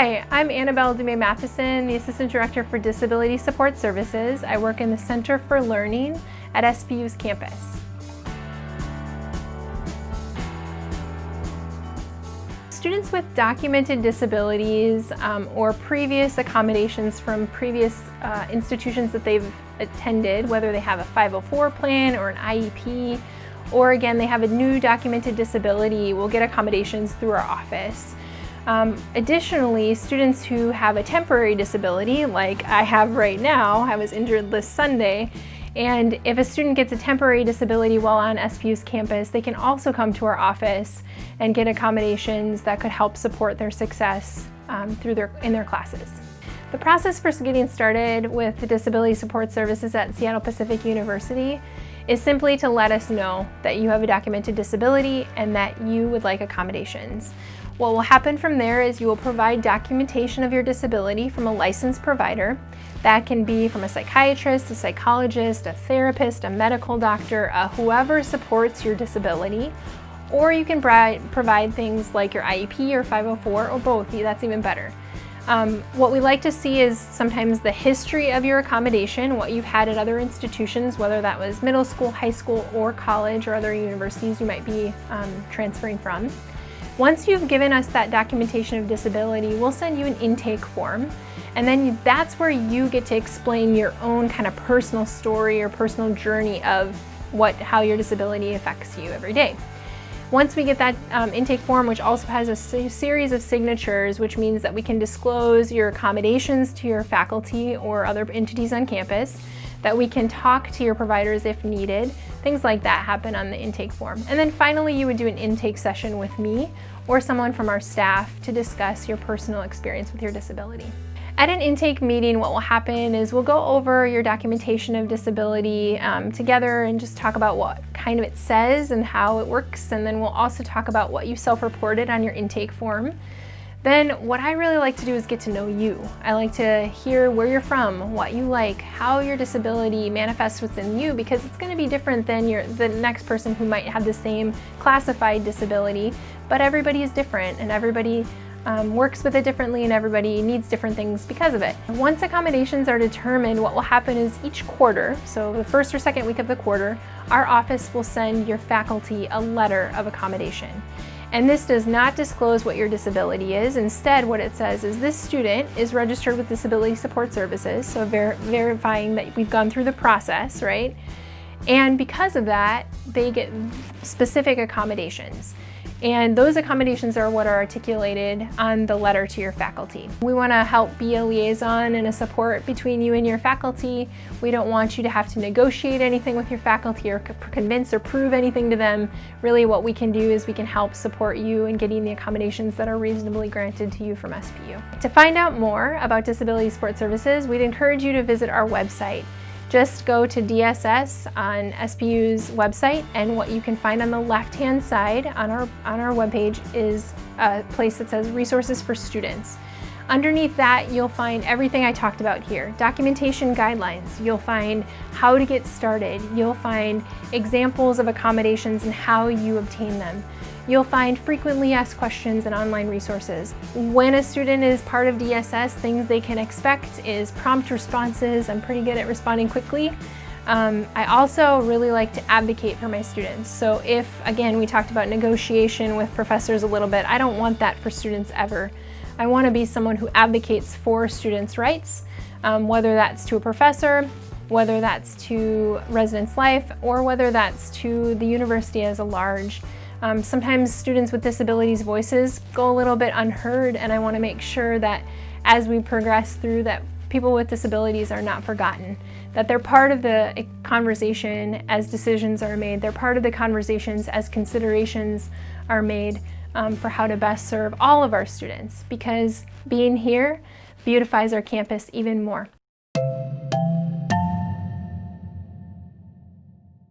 Hi, I'm Anabell Matheson, the Assistant Director for Disability Support Services. I work in the Center for Learning at SPU's campus. Students with documented disabilities or previous accommodations from previous institutions that they've attended, whether they have a 504 plan or an IEP, or again, they have a new documented disability, will get accommodations through our office. Additionally, students who have a temporary disability, like I have right now, I was injured this Sunday, and if a student gets a temporary disability while on SPU's campus, they can also come to our office and get accommodations that could help support their success in their classes. The process for getting started with the Disability Support Services at Seattle Pacific University is simply to let us know that you have a documented disability and that you would like accommodations. What will happen from there is you will provide documentation of your disability from a licensed provider. That can be from a psychiatrist, a psychologist, a therapist, a medical doctor, whoever supports your disability. Or you can provide things like your IEP or 504 or both. That's even better. What we like to see is sometimes the history of your accommodation, what you've had at other institutions, whether that was middle school, high school, or college, or other universities you might be transferring from. Once you've given us that documentation of disability, we'll send you an intake form, and then that's where you get to explain your own kind of personal story or personal journey of how your disability affects you every day. Once we get that intake form, which also has a series of signatures, which means that we can disclose your accommodations to your faculty or other entities on campus, that we can talk to your providers if needed. Things like that happen on the intake form. And then finally, you would do an intake session with me or someone from our staff to discuss your personal experience with your disability. At an intake meeting, what will happen is we'll go over your documentation of disability together and just talk about what kind of it says and how it works. And then we'll also talk about what you self-reported on your intake form. Then what I really like to do is get to know you. I like to hear where you're from, what you like, how your disability manifests within you, because it's going to be different than the next person who might have the same classified disability, but everybody is different and everybody works with it differently and everybody needs different things because of it. Once accommodations are determined, what will happen is each quarter, so the first or second week of the quarter, our office will send your faculty a letter of accommodation. And this does not disclose what your disability is. Instead, what it says is this student is registered with Disability Support Services, so verifying that we've gone through the process, right? And because of that, they get specific accommodations. And those accommodations are what are articulated on the letter to your faculty. We want to help be a liaison and a support between you and your faculty. We don't want you to have to negotiate anything with your faculty or convince or prove anything to them. Really what we can do is we can help support you in getting the accommodations that are reasonably granted to you from SPU. To find out more about Disability Support Services, we'd encourage you to visit our website. Just go to DSS on SPU's website, and what you can find on the left-hand side on our webpage is a place that says Resources for Students. Underneath that, you'll find everything I talked about here. Documentation guidelines, you'll find how to get started, you'll find examples of accommodations and how you obtain them. You'll find frequently asked questions and online resources. When a student is part of DSS, things they can expect is prompt responses. I'm pretty good at responding quickly. I also really like to advocate for my students. So if, again, we talked about negotiation with professors a little bit, I don't want that for students ever. I want to be someone who advocates for students' rights, whether that's to a professor, whether that's to residence life, or whether that's to the university as a large. Sometimes students with disabilities' voices go a little bit unheard, and I want to make sure that as we progress through that people with disabilities are not forgotten, that they're part of the conversation as decisions are made, they're part of the conversations as considerations are made for how to best serve all of our students, because being here beautifies our campus even more.